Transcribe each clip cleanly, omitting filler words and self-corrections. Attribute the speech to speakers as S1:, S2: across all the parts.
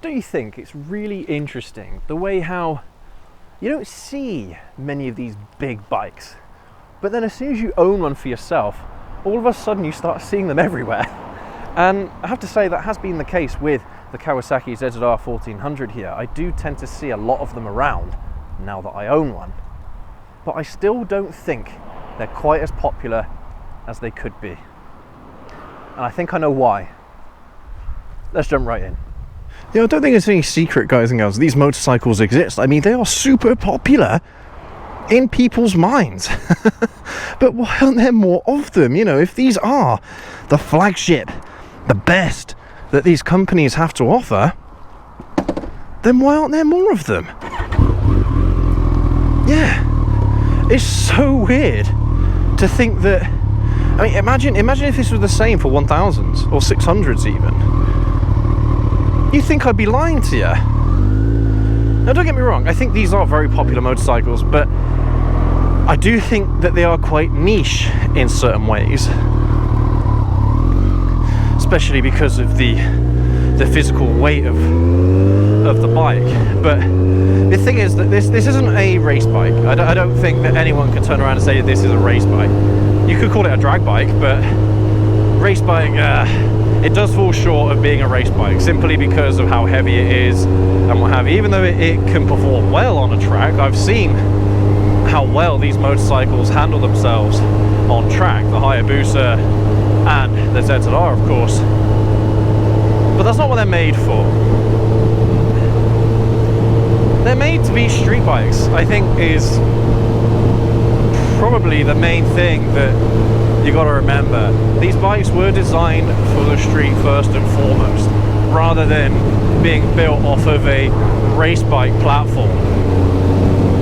S1: Don't you think it's really interesting the way how you don't see many of these big bikes, but then as soon as you own one for yourself, all of a sudden you start seeing them everywhere. And I have to say that has been the case with the Kawasaki ZZR1400 here. I do tend to see a lot of them around now that I own one, but I still don't think they're quite as popular as they could be. And I think I know why. Let's jump right in. Yeah, I don't think it's any secret, guys and girls, these motorcycles exist. I mean, they are super popular in people's minds. But why aren't there more of them? You know, if these are the flagship, the best that these companies have to offer, then why aren't there more of them? Yeah, it's so weird to think that. I mean, imagine if this was the same for 1000s or 600s even. You think I'd be lying to you? Now, don't get me wrong, I think these are very popular motorcycles, but I do think that they are quite niche in certain ways, especially because of the physical weight of the bike. But the thing is that this isn't a race bike. I don't think that anyone can turn around and say this is a race bike. You could call it a drag bike, but race bike, it does fall short of being a race bike simply because of how heavy it is and what have you. Even though it can perform well on a track, I've seen how well these motorcycles handle themselves on track, the Hayabusa and the ZZR, of course. But that's not what they're made for. They're made to be street bikes, I think, is probably the main thing that you got to remember. These bikes were designed for the street first and foremost, rather than being built off of a race bike platform.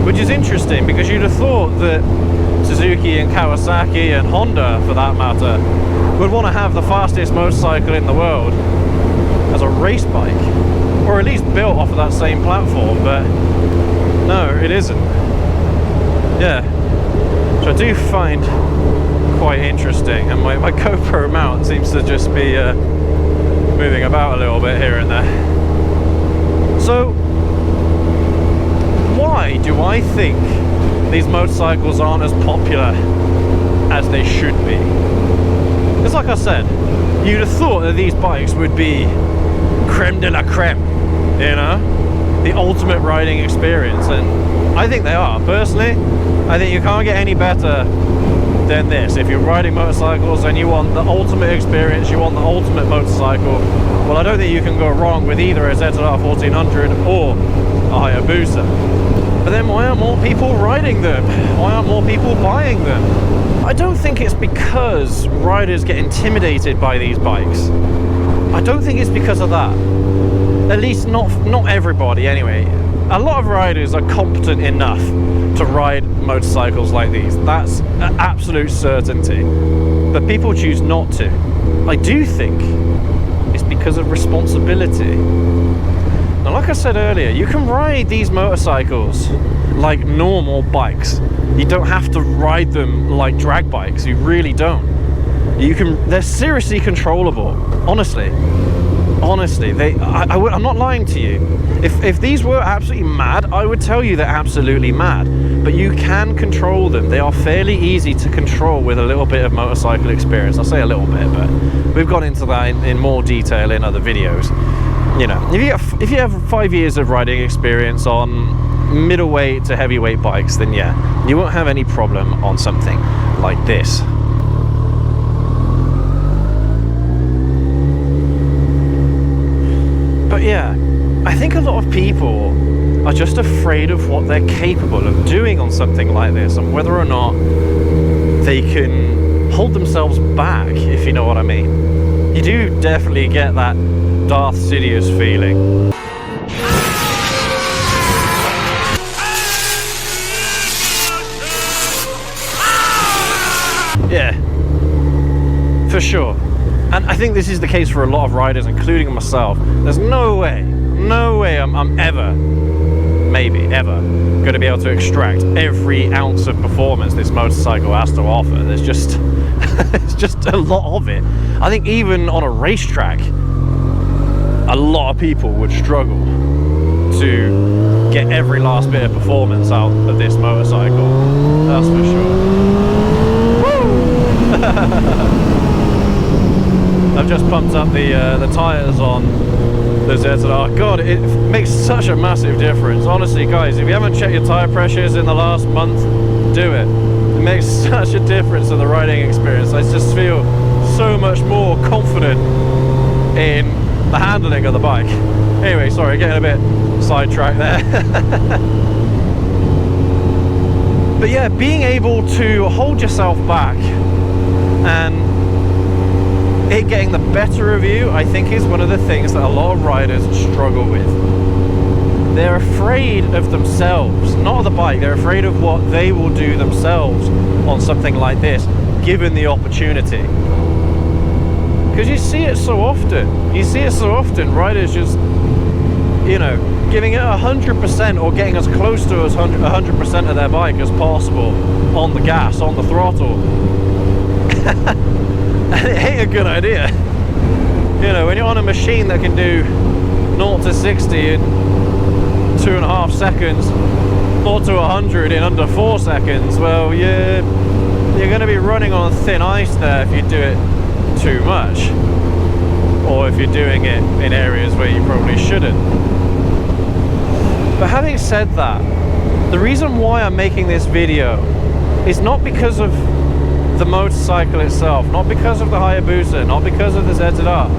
S1: Which is interesting, because you'd have thought that Suzuki and Kawasaki and Honda, for that matter, would want to have the fastest motorcycle in the world as a race bike, or at least built off of that same platform, but no, it isn't. Yeah, which I do find quite interesting, and my GoPro mount seems to just be moving about a little bit here and there. So why do I think these motorcycles aren't as popular as they should be? It's like I said, you'd have thought that these bikes would be creme de la creme, you know, the ultimate riding experience, and I think they are. Personally, I think you can't get any better than this. If you're riding motorcycles and you want the ultimate experience, you want the ultimate motorcycle, well, I don't think you can go wrong with either a ZZR1400 or a Hayabusa. But then why aren't more people riding them? Why aren't more people buying them? I don't think it's because riders get intimidated by these bikes. I don't think it's because of that. At least not everybody anyway. A lot of riders are competent enough to ride motorcycles like these. That's an absolute certainty. But people choose not to. I do think it's because of responsibility. Now, like I said earlier, you can ride these motorcycles like normal bikes. You don't have to ride them like drag bikes. You really don't. They're seriously controllable. Honestly, I'm not lying to you. If these were absolutely mad, I would tell you they're absolutely mad. But you can control them. They are fairly easy to control with a little bit of motorcycle experience. I say a little bit, but we've gone into that in more detail in other videos. You know, if you have 5 years of riding experience on middleweight to heavyweight bikes, then yeah, you won't have any problem on something like this. But yeah, I think a lot of people are just afraid of what they're capable of doing on something like this, and whether or not they can hold themselves back, if you know what I mean. You do definitely get that Darth Sidious feeling. Yeah, for sure. And I think this is the case for a lot of riders, including myself. There's no way I'm ever, maybe ever, going to be able to extract every ounce of performance this motorcycle has to offer. There's just, it's just a lot of it. I think even on a racetrack, a lot of people would struggle to get every last bit of performance out of this motorcycle. That's for sure. I've just pumped up the tyres on the ZZR. God, it makes such a massive difference. Honestly, guys, if you haven't checked your tyre pressures in the last month, do it. It makes such a difference in the riding experience. I just feel so much more confident in the handling of the bike. Anyway, sorry, getting a bit sidetracked there. But yeah, being able to hold yourself back and it getting the better of you, I think, is one of the things that a lot of riders struggle with. They're afraid of themselves, not of the bike. They're afraid of what they will do themselves on something like this, given the opportunity. Because you see it so often. You see it so often. Riders just, you know, giving it 100% or getting as close to as 100% of their bike as possible on the gas, on the throttle. And it ain't a good idea. You know, when you're on a machine that can do 0 to 60 in 2.5 seconds, 0 to 100 in under 4 seconds, well, you're going to be running on thin ice there if you do it too much, or if you're doing it in areas where you probably shouldn't. But having said that, the reason why I'm making this video is not because of the motorcycle itself, not because of the Hayabusa, not because of the ZZR,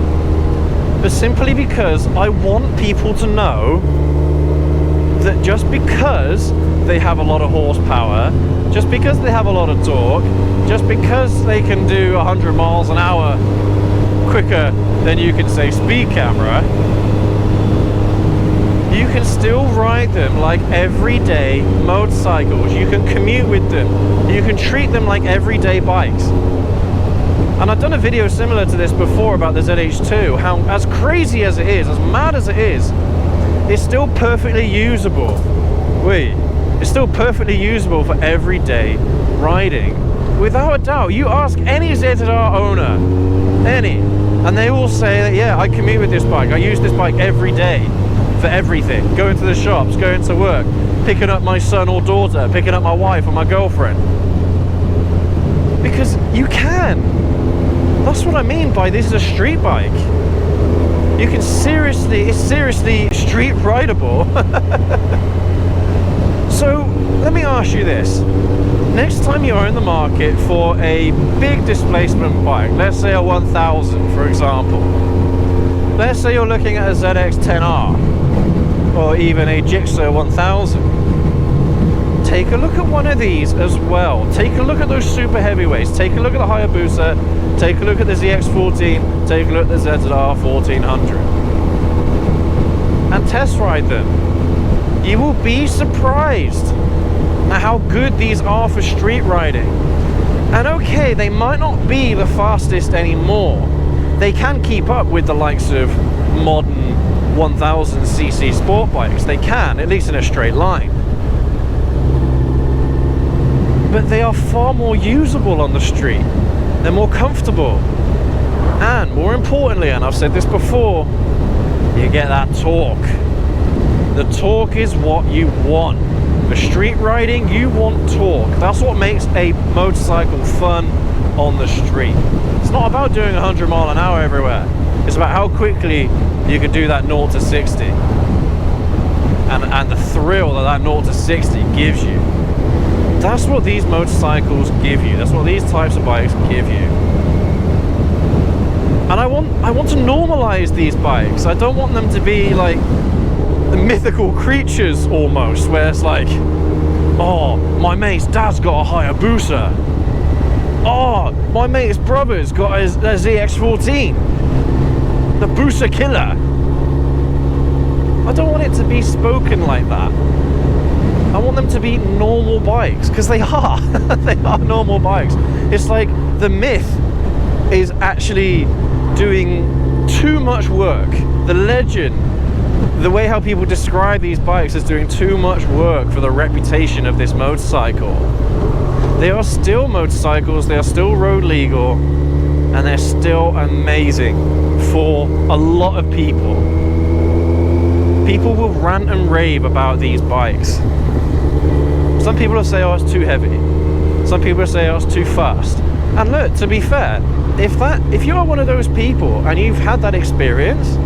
S1: but simply because I want people to know that just because they have a lot of horsepower, just because they have a lot of torque, just because they can do 100 miles an hour quicker than you can say speed camera, you can still ride them like everyday motorcycles. You can commute with them. You can treat them like everyday bikes. And I've done a video similar to this before about the ZH2, how as crazy as it is, as mad as it is, it's still perfectly usable. It's still perfectly usable for everyday riding. Without a doubt, you ask any ZZR owner, any, and they will say that, yeah, I commute with this bike. I use this bike every day for everything. Going to the shops, going to work, picking up my son or daughter, picking up my wife or my girlfriend. Because you can. That's what I mean by this is a street bike. You can seriously, it's seriously street rideable. So let me ask you this. Next time you are in the market for a big displacement bike, let's say a 1000 for example. Let's say you're looking at a ZX-10R or even a Gixxer 1000. Take a look at one of these as well. Take a look at those super heavyweights. Take a look at the Hayabusa. Take a look at the ZX-14. Take a look at the ZZR1400. And test ride them. You will be surprised at how good these are for street riding. And okay, they might not be the fastest anymore. They can keep up with the likes of modern 1000cc sport bikes. They can, at least in a straight line. But they are far more usable on the street. They're more comfortable. And more importantly, and I've said this before, you get that torque. The torque is what you want. For street riding, you want torque. That's what makes a motorcycle fun on the street. It's not about doing 100 miles an hour everywhere. It's about how quickly you can do that 0 to 60. And the thrill that 0 to 60 gives you. That's what these motorcycles give you. That's what these types of bikes give you. And I want to normalize these bikes. I don't want them to be like the mythical creatures almost, where it's like, oh, my mate's dad's got a Hayabusa. Oh, my mate's brother's got a ZX-14. The Busa killer. I don't want it to be spoken like that. I want them to be normal bikes, because they are. They are normal bikes. It's like the myth is actually doing too much work. The legend, the way how people describe these bikes is doing too much work for the reputation of this motorcycle. They are still motorcycles, they are still road legal, and they're still amazing for a lot of people. People will rant and rave about these bikes. Some people will say, oh, it's too heavy. Some people will say, oh, it's too fast. And look, to be fair, if you're one of those people and you've had that experience,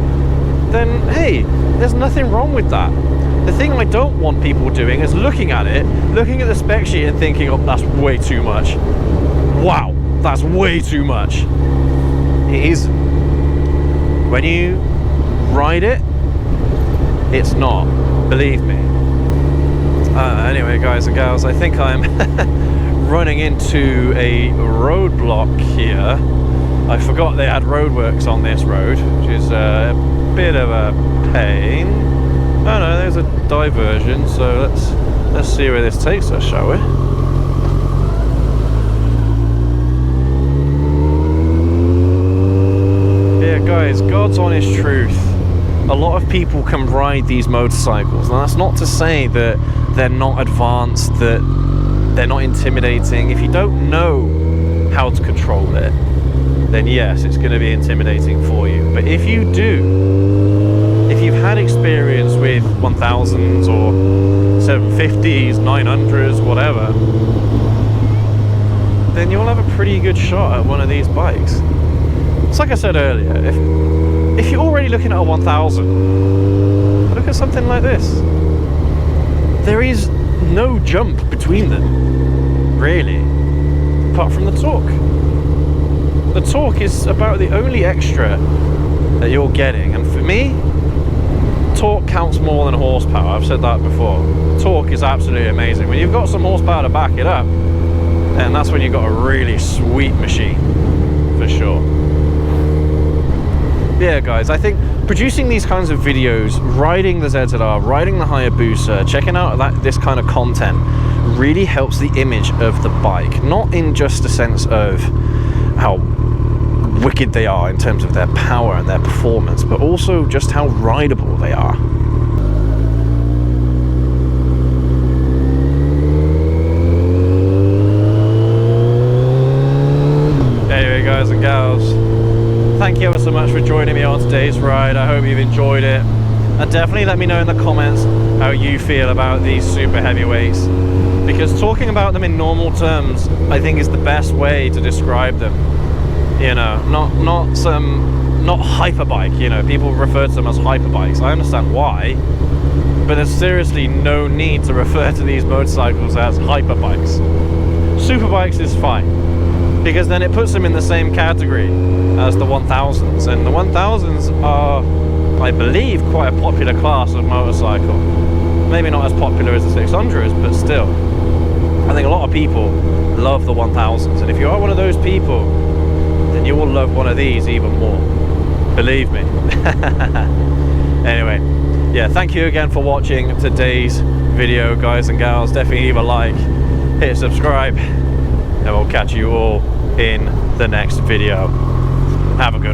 S1: then hey, there's nothing wrong with that. The thing I don't want people doing is looking at the spec sheet and thinking, oh, that's way too much. Wow, that's way too much. It is. When you ride it, it's not. Believe me. Anyway, guys and gals, I think I'm running into a roadblock here. I forgot they had roadworks on this road, which is a bit of a pain. Oh no, there's a diversion, so let's see where this takes us, shall we? Yeah, guys, God's honest truth. A lot of people can ride these motorcycles, and that's not to say that they're not advanced, that they're not intimidating. If you don't know how to control it, then yes, it's going to be intimidating for you. But if you do, if you've had experience with 1000s or 750s, 900s, whatever, then you'll have a pretty good shot at one of these bikes. It's like I said earlier, if you're already looking at a 1000, look at something like this. There is no jump between them, really, apart from the torque. The torque is about the only extra that you're getting, and for me, torque counts more than horsepower. I've said that before. Torque is absolutely amazing. When you've got some horsepower to back it up, then that's when you've got a really sweet machine, for sure. Yeah, guys, I think producing these kinds of videos, riding the ZZR, riding the Hayabusa, checking out this kind of content really helps the image of the bike. Not in just a sense of how wicked they are in terms of their power and their performance, but also just how rideable they are. Anyway, guys and gals, thank you ever so much for joining me on today's ride. I hope you've enjoyed it, and definitely let me know in the comments how you feel about these super heavyweights, because talking about them in normal terms I think is the best way to describe them. You know, not hyperbike. You know, people refer to them as hyperbikes. I understand why, but there's seriously no need to refer to these motorcycles as hyperbikes. Superbikes is fine, because then it puts them in the same category as the 1000s, and the 1000s are, I believe, quite a popular class of motorcycle. Maybe not as popular as the 600s, but still, I think a lot of people love the 1000s, and if you are one of those people, then you will love one of these even more. Believe me. Anyway, yeah, thank you again for watching today's video, guys and gals. Definitely leave a like, hit subscribe, and we'll catch you all in the next video. Have a good